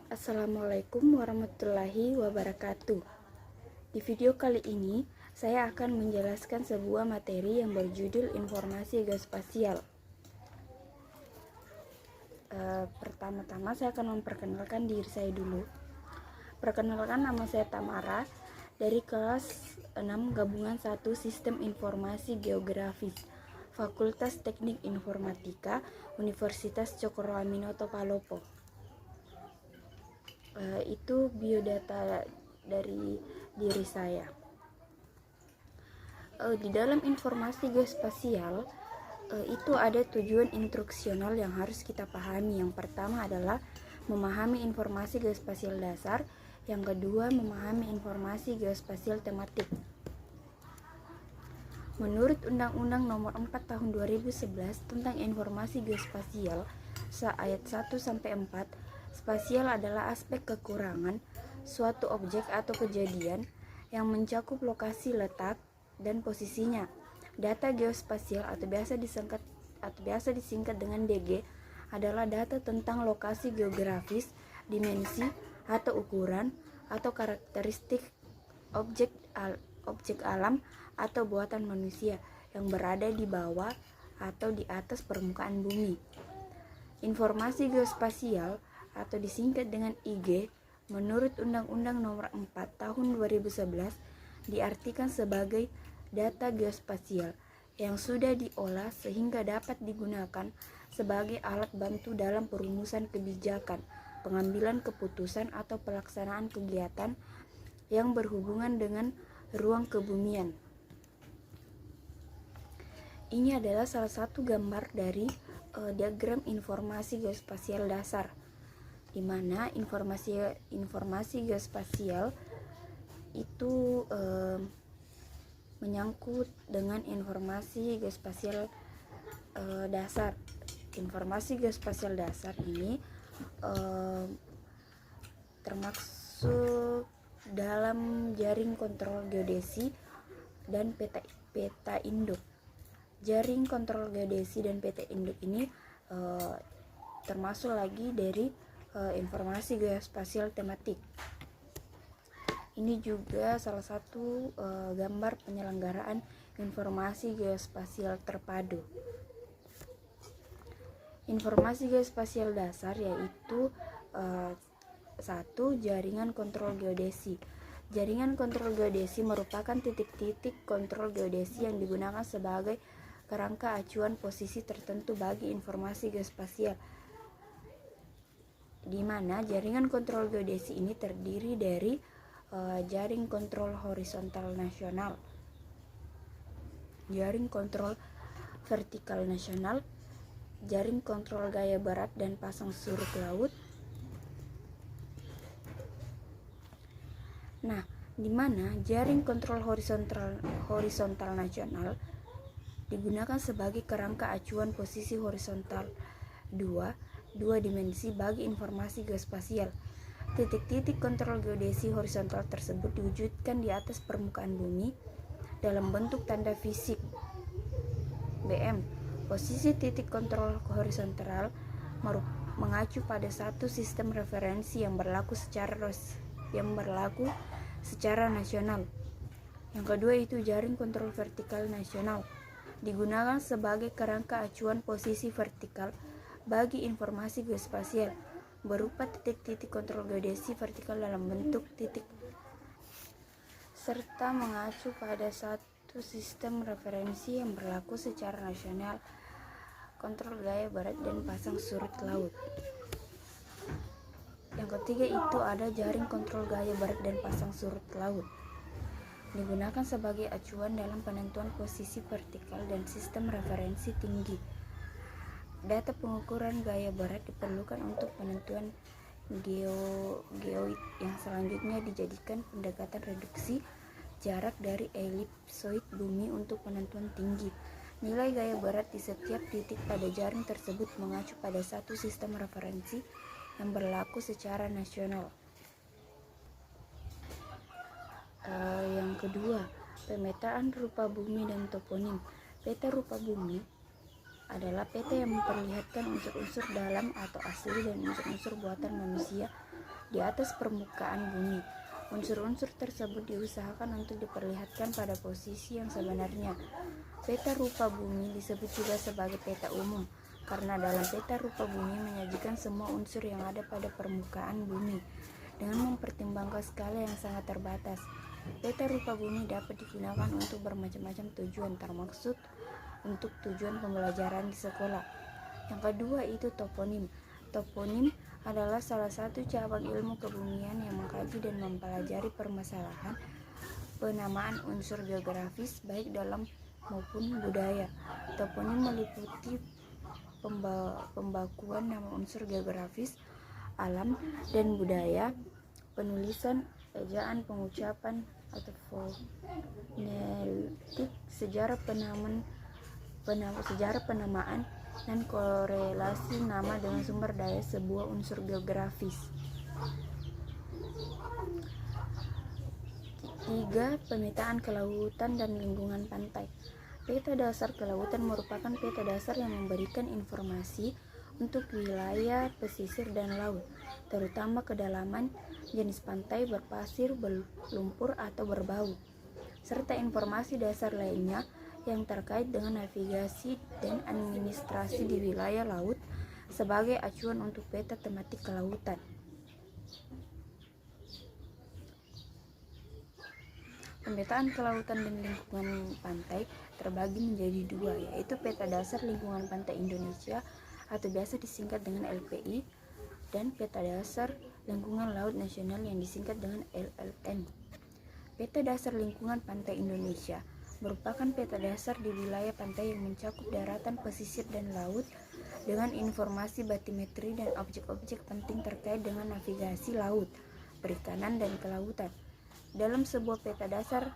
Assalamualaikum warahmatullahi wabarakatuh. Di video kali ini, saya akan menjelaskan sebuah materi yang berjudul Informasi Geospasial. Pertama-tama saya akan memperkenalkan diri saya dulu. Perkenalkan, nama saya Tamara dari kelas 6 gabungan 1 Sistem Informasi Geografis, Fakultas Teknik Informatika, Universitas Cokro Aminoto Palopo. Itu biodata dari diri saya. Di dalam informasi geospasial itu ada tujuan instruksional yang harus kita pahami. Yang pertama adalah memahami informasi geospasial dasar, yang kedua memahami informasi geospasial tematik. Menurut Undang-Undang Nomor 4 Tahun 2011 tentang Informasi Geospasial, ayat 1 sampai 4, spasial adalah aspek kekurangan suatu objek atau kejadian yang mencakup lokasi letak dan posisinya. Data geospasial atau biasa disingkat dengan DG adalah data tentang lokasi geografis, dimensi atau ukuran atau karakteristik objek alam atau buatan manusia yang berada di bawah atau di atas permukaan bumi. Informasi geospasial atau disingkat dengan IG menurut Undang-Undang Nomor 4 Tahun 2011 diartikan sebagai data geospasial yang sudah diolah sehingga dapat digunakan sebagai alat bantu dalam perumusan kebijakan, pengambilan keputusan atau pelaksanaan kegiatan yang berhubungan dengan ruang kebumian. Ini adalah salah satu gambar dari diagram informasi geospasial dasar, di mana informasi geospasial itu menyangkut dengan informasi geospasial dasar. Informasi geospasial dasar ini termasuk dalam jaring kontrol geodesi dan peta induk. Jaring kontrol geodesi dan peta induk ini termasuk lagi dari informasi geospasial tematik. Ini juga salah satu gambar penyelenggaraan informasi geospasial terpadu. Informasi geospasial dasar yaitu 1. Jaringan kontrol geodesi. Jaringan kontrol geodesi merupakan titik-titik kontrol geodesi yang digunakan sebagai kerangka acuan posisi tertentu bagi informasi geospasial, di mana jaringan kontrol geodesi ini terdiri dari jaring kontrol horizontal nasional, jaring kontrol vertikal nasional, jaring kontrol gaya barat dan pasang surut laut. Nah, di mana jaring kontrol horizontal nasional digunakan sebagai kerangka acuan posisi horizontal dua dimensi bagi informasi geospasial. Titik-titik kontrol geodesi horizontal tersebut diwujudkan di atas permukaan bumi dalam bentuk tanda fisik BM. Posisi titik kontrol horizontal mengacu pada satu sistem referensi yang berlaku secara nasional. Yang kedua itu jaring kontrol vertikal nasional, digunakan sebagai kerangka acuan posisi vertikal bagi informasi geospasial berupa titik-titik kontrol geodesi vertikal dalam bentuk titik serta mengacu pada satu sistem referensi yang berlaku secara nasional, kontrol gaya barat dan pasang surut laut. Yang ketiga itu ada jaring kontrol gaya barat dan pasang surut laut, digunakan sebagai acuan dalam penentuan posisi vertikal dan sistem referensi tinggi. Data pengukuran gaya barat diperlukan untuk penentuan geoid yang selanjutnya dijadikan pendekatan reduksi jarak dari elipsoid bumi untuk penentuan tinggi. Nilai gaya barat di setiap titik pada jaring tersebut mengacu pada satu sistem referensi yang berlaku secara nasional. Yang kedua, pemetaan rupa bumi dan toponim. Peta rupa bumi adalah peta yang memperlihatkan unsur-unsur dalam atau asli dan unsur-unsur buatan manusia di atas permukaan bumi. Unsur-unsur tersebut diusahakan untuk diperlihatkan pada posisi yang sebenarnya. Peta rupa bumi disebut juga sebagai peta umum, karena dalam peta rupa bumi menyajikan semua unsur yang ada pada permukaan bumi, dengan mempertimbangkan skala yang sangat terbatas. Peta rupa bumi dapat digunakan untuk bermacam-macam tujuan, termaksud untuk tujuan pembelajaran di sekolah. Yang kedua itu toponim. Toponim adalah salah satu cabang ilmu kebumian yang mengkaji dan mempelajari permasalahan penamaan unsur geografis baik dalam maupun budaya. Toponim meliputi pembakuan nama unsur geografis, alam, dan budaya, penulisan, ejaan, pengucapan atau fonetik, sejarah penamaan, dan korelasi nama dengan sumber daya sebuah unsur geografis. 3. Pemetaan kelautan dan lingkungan pantai. Peta dasar kelautan merupakan peta dasar yang memberikan informasi untuk wilayah pesisir dan laut, terutama kedalaman, jenis pantai berpasir, berlumpur atau berbau, serta informasi dasar lainnya yang terkait dengan navigasi dan administrasi di wilayah laut sebagai acuan untuk peta tematik kelautan. Pemetaan kelautan dan lingkungan pantai terbagi menjadi dua, yaitu peta dasar lingkungan pantai Indonesia atau biasa disingkat dengan LPI, dan peta dasar lingkungan laut nasional yang disingkat dengan LLN. Peta dasar lingkungan pantai Indonesia merupakan peta dasar di wilayah pantai yang mencakup daratan, pesisir, dan laut dengan informasi batimetri dan objek-objek penting terkait dengan navigasi laut, perikanan, dan kelautan. Dalam sebuah peta dasar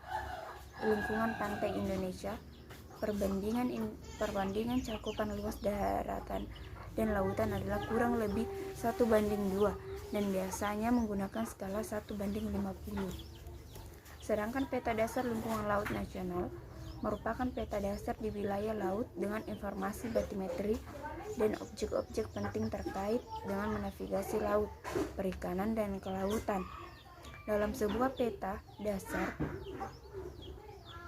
lingkungan pantai Indonesia, perbandingan cakupan luas daratan dan lautan adalah kurang lebih 1:2 dan biasanya menggunakan skala 1:50. Sedangkan peta dasar lingkungan laut nasional merupakan peta dasar di wilayah laut dengan informasi batimetri dan objek-objek penting terkait dengan menavigasi laut, perikanan, dan kelautan. Dalam sebuah peta dasar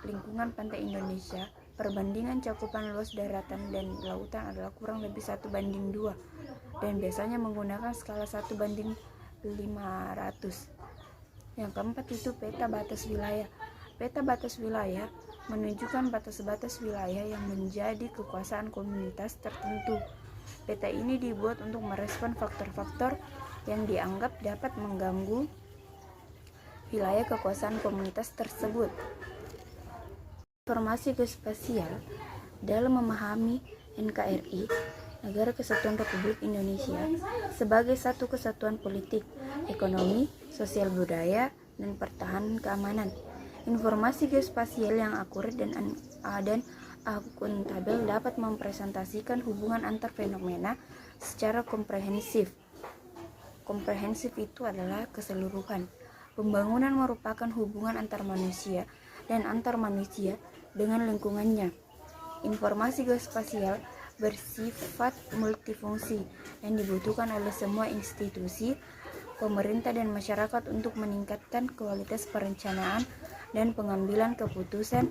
lingkungan pantai Indonesia, perbandingan cakupan luas daratan dan lautan adalah kurang lebih 1:2 dan biasanya menggunakan skala 1:500. Yang keempat itu peta batas wilayah. Peta batas wilayah menunjukkan batas-batas wilayah yang menjadi kekuasaan komunitas tertentu. Peta ini dibuat untuk merespon faktor-faktor yang dianggap dapat mengganggu wilayah kekuasaan komunitas tersebut. Informasi geospasial dalam memahami NKRI, Negara Kesatuan Republik Indonesia, sebagai satu kesatuan politik, ekonomi, sosial, budaya, dan pertahanan keamanan. Informasi geospasial yang akurat dan akuntabel dapat mempresentasikan hubungan antar fenomena secara komprehensif. Komprehensif itu adalah keseluruhan. Pembangunan merupakan hubungan antar manusia dan antar manusia dengan lingkungannya. Informasi geospasial bersifat multifungsi dan dibutuhkan oleh semua institusi, pemerintah, dan masyarakat untuk meningkatkan kualitas perencanaan dan pengambilan keputusan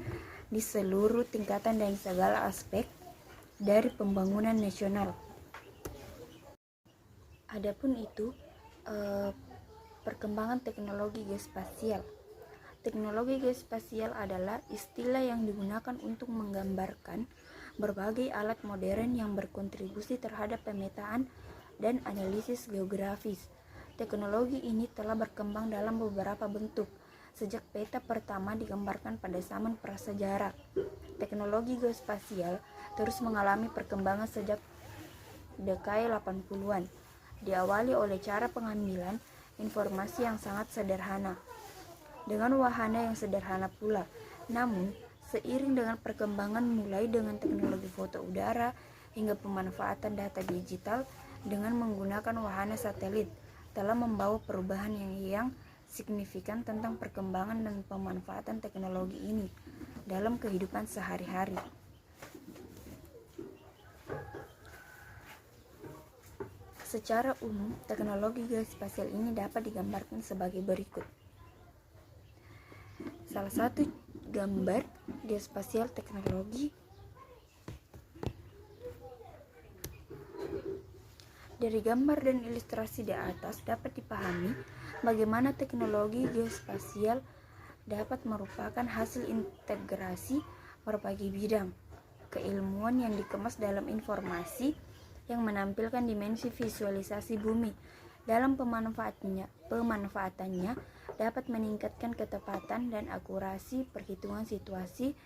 di seluruh tingkatan dan segala aspek dari pembangunan nasional. Adapun itu, perkembangan teknologi geospasial. Teknologi geospasial adalah istilah yang digunakan untuk menggambarkan berbagai alat modern yang berkontribusi terhadap pemetaan dan analisis geografis. Teknologi ini telah berkembang dalam beberapa bentuk, sejak peta pertama digambarkan pada zaman prasejarah. Teknologi geospasial terus mengalami perkembangan sejak dekade 80-an, diawali oleh cara pengambilan informasi yang sangat sederhana, dengan wahana yang sederhana pula. Namun, seiring dengan perkembangan mulai dengan teknologi foto udara hingga pemanfaatan data digital dengan menggunakan wahana satelit telah membawa perubahan yang signifikan tentang perkembangan dan pemanfaatan teknologi ini dalam kehidupan sehari-hari. Secara umum, teknologi geospasial ini dapat digambarkan sebagai berikut. Salah satu gambar geospasial teknologi. Dari gambar dan ilustrasi di atas dapat dipahami bagaimana teknologi geospasial dapat merupakan hasil integrasi berbagai bidang keilmuan yang dikemas dalam informasi yang menampilkan dimensi visualisasi bumi. Dalam pemanfaatannya dapat meningkatkan ketepatan dan akurasi perhitungan situasi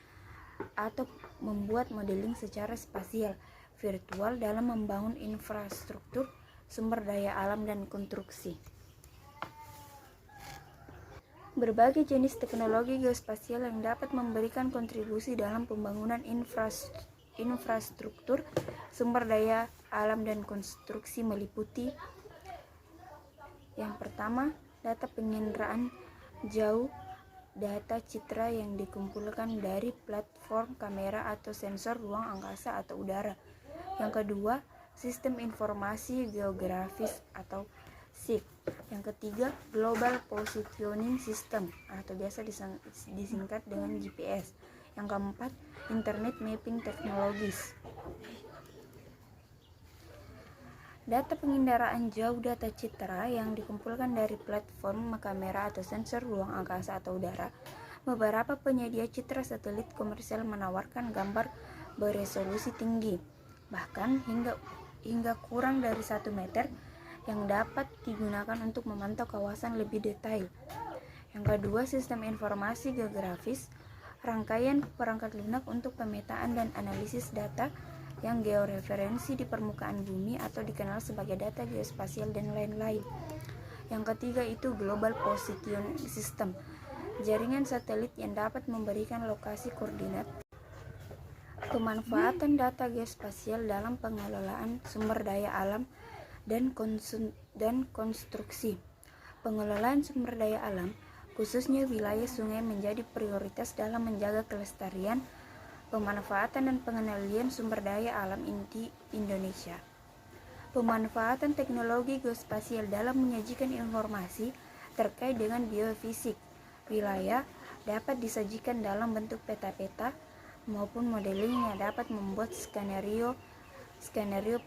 atau membuat modeling secara spasial virtual dalam membangun infrastruktur sumber daya alam dan konstruksi. Berbagai jenis teknologi geospasial yang dapat memberikan kontribusi dalam pembangunan infrastruktur sumber daya alam dan konstruksi meliputi: yang pertama, data penginderaan jauh, data citra yang dikumpulkan dari platform kamera atau sensor ruang angkasa atau udara. Yang kedua, sistem informasi geografis atau SIG. Yang ketiga, Global Positioning System atau biasa disingkat dengan GPS. Yang keempat, Internet Mapping Technologies. Data penginderaan jauh, data citra yang dikumpulkan dari platform kamera atau sensor ruang angkasa atau udara. Beberapa penyedia citra satelit komersial menawarkan gambar beresolusi tinggi, bahkan hingga kurang dari 1 meter, yang dapat digunakan untuk memantau kawasan lebih detail. Yang kedua, sistem informasi geografis, rangkaian perangkat lunak untuk pemetaan dan analisis data yang georeferensi di permukaan bumi atau dikenal sebagai data geospasial dan lain-lain. Yang ketiga itu Global Positioning System, jaringan satelit yang dapat memberikan lokasi koordinat. Pemanfaatan data geospasial dalam pengelolaan sumber daya alam dan konstruksi. Pengelolaan sumber daya alam, khususnya wilayah sungai, menjadi prioritas dalam menjaga kelestarian, pemanfaatan dan pengendalian sumber daya alam di Indonesia. Pemanfaatan teknologi geospasial dalam menyajikan informasi terkait dengan biofisik wilayah dapat disajikan dalam bentuk peta-peta maupun modeling yang dapat membuat skenario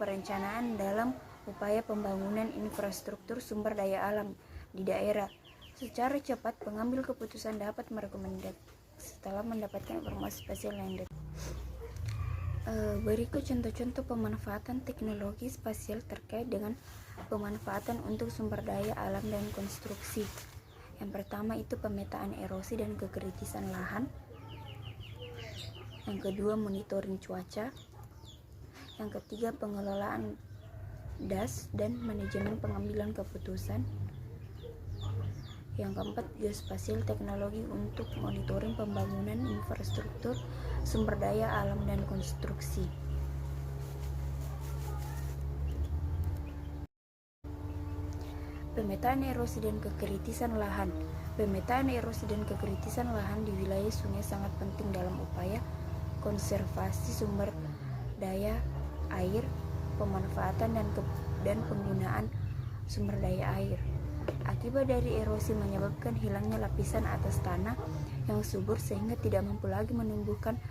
perencanaan dalam upaya pembangunan infrastruktur sumber daya alam di daerah. Secara cepat, pengambil keputusan dapat merekomendasikan setelah mendapatkan informasi spasial yang detail. Berikut contoh-contoh pemanfaatan teknologi spasial terkait dengan pemanfaatan untuk sumber daya alam dan konstruksi. Yang pertama itu pemetaan erosi dan kekritisan lahan. Yang kedua, monitoring cuaca. Yang ketiga, pengelolaan DAS dan manajemen pengambilan keputusan. Yang keempat, geospasial teknologi untuk monitoring pembangunan infrastruktur sumber daya alam dan konstruksi. Pemetaan erosi dan kekritisan lahan. Pemetaan erosi dan kekritisan lahan di wilayah sungai sangat penting dalam upaya konservasi sumber daya air, pemanfaatan dan penggunaan sumber daya air. Akibat dari erosi menyebabkan hilangnya lapisan atas tanah yang subur sehingga tidak mampu lagi menumbuhkan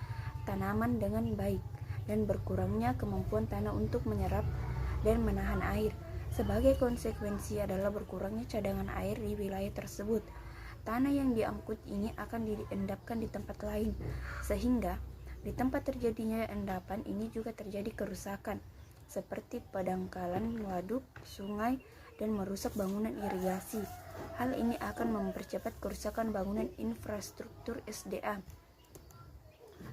tanaman dengan baik dan berkurangnya kemampuan tanah untuk menyerap dan menahan air. Sebagai konsekuensi adalah berkurangnya cadangan air di wilayah tersebut. Tanah yang diangkut ini akan diendapkan di tempat lain, sehingga di tempat terjadinya endapan ini juga terjadi kerusakan, seperti pendangkalan waduk, sungai, dan merusak bangunan irigasi. Hal ini akan mempercepat kerusakan bangunan infrastruktur SDA.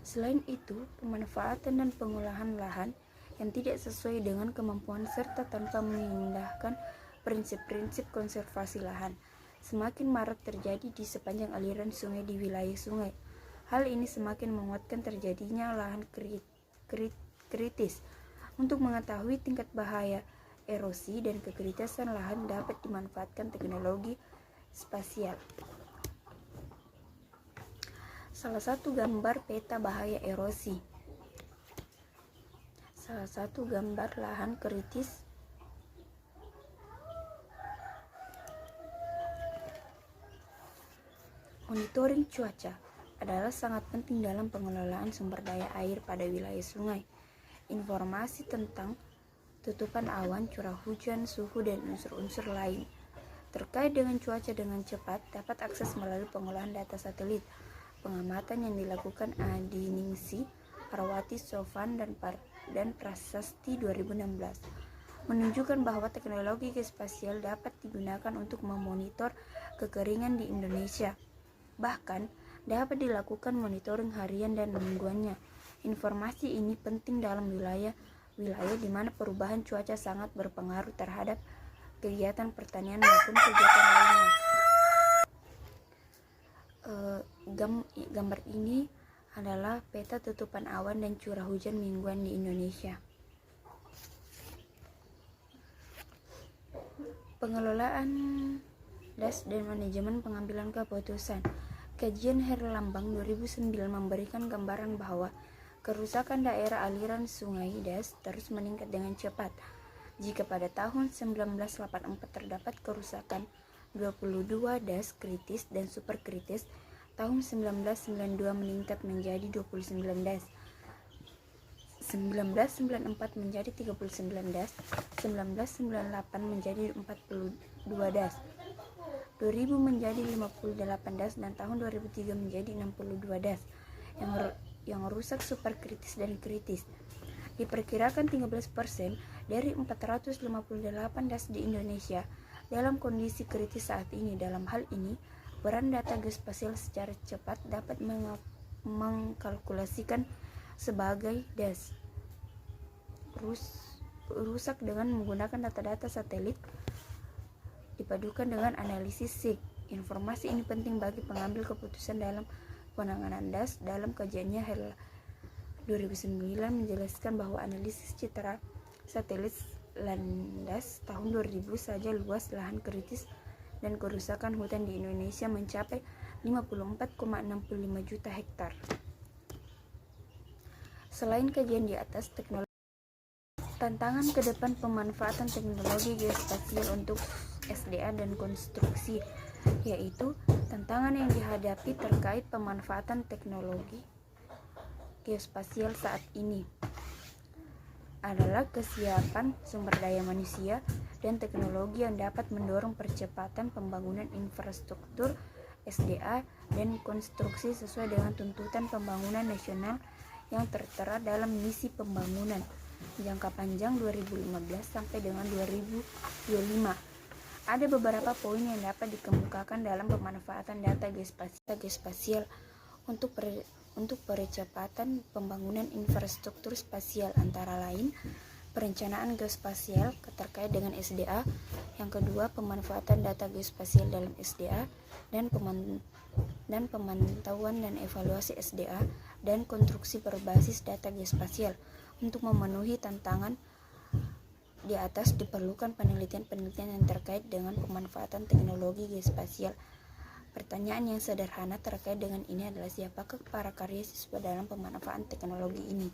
Selain itu, pemanfaatan dan pengolahan lahan yang tidak sesuai dengan kemampuan serta tanpa mengindahkan prinsip-prinsip konservasi lahan semakin marak terjadi di sepanjang aliran sungai di wilayah sungai. Hal ini semakin menguatkan terjadinya lahan kritis. Untuk mengetahui tingkat bahaya erosi dan kekritisan lahan dapat dimanfaatkan teknologi spasial. Salah satu gambar peta bahaya erosi. Salah satu gambar lahan kritis Monitoring cuaca adalah sangat penting dalam pengelolaan sumber daya air pada wilayah sungai. Informasi tentang tutupan awan, curah hujan, suhu, dan unsur-unsur lain terkait dengan cuaca dengan cepat dapat akses melalui pengolahan data satelit. Pengamatan yang dilakukan Adi Ningsi, Parwati Sofan, dan Prasasti 2016 menunjukkan bahwa teknologi geospasial dapat digunakan untuk memonitor kekeringan di Indonesia. Bahkan, dapat dilakukan monitoring harian dan mingguannya. Informasi ini penting dalam wilayah di mana perubahan cuaca sangat berpengaruh terhadap kegiatan pertanian maupun kegiatan lainnya. Gambar ini adalah peta tutupan awan dan curah hujan mingguan di Indonesia. Pengelolaan DAS dan manajemen pengambilan keputusan. Kajian Herlambang 2009 memberikan gambaran bahwa kerusakan daerah aliran sungai DAS terus meningkat dengan cepat. Jika pada tahun 1984 terdapat kerusakan 22 DAS kritis dan super kritis, tahun 1992 meningkat menjadi 29 DAS. 1994 menjadi 39 DAS, 1998 menjadi 42 DAS, 2000 menjadi 58 DAS, dan tahun 2003 menjadi 62 DAS yang rusak super kritis dan kritis. Diperkirakan 13% dari 458 DAS di Indonesia dalam kondisi kritis saat ini. Dalam hal ini, peran data geospasial secara cepat dapat mengkalkulasikan sebagai DAS rusak dengan menggunakan data-data satelit dipadukan dengan analisis SIG. Informasi ini penting bagi pengambil keputusan dalam penanganan DAS. Dalam kajiannya 2009 menjelaskan bahwa analisis citra satelit landas tahun 2000 saja luas lahan kritis dan kerusakan hutan di Indonesia mencapai 54,65 juta hektar. Selain kajian di atas, tantangan ke depan pemanfaatan teknologi geospasial untuk SDA dan konstruksi, yaitu tantangan yang dihadapi terkait pemanfaatan teknologi geospasial saat ini adalah kesiapan sumber daya manusia dan teknologi yang dapat mendorong percepatan pembangunan infrastruktur SDA dan konstruksi sesuai dengan tuntutan pembangunan nasional yang tertera dalam misi pembangunan jangka panjang 2015 sampai dengan 2025. Ada beberapa poin yang dapat dikemukakan dalam pemanfaatan data geospasial untuk percepatan pembangunan infrastruktur spasial, antara lain perencanaan geospasial terkait dengan SDA, yang kedua pemanfaatan data geospasial dalam SDA, dan pemantauan dan evaluasi SDA dan konstruksi berbasis data geospasial. Untuk memenuhi tantangan di atas diperlukan penelitian-penelitian yang terkait dengan pemanfaatan teknologi geospasial. Pertanyaan yang sederhana terkait dengan ini adalah siapakah para karya siswa dalam pemanfaatan teknologi ini?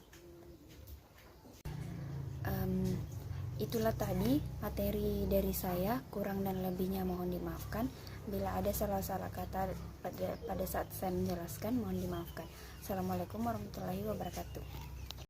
Itulah tadi materi dari saya, kurang dan lebihnya mohon dimaafkan. Bila ada salah-salah kata pada saat saya menjelaskan, mohon dimaafkan. Assalamualaikum warahmatullahi wabarakatuh.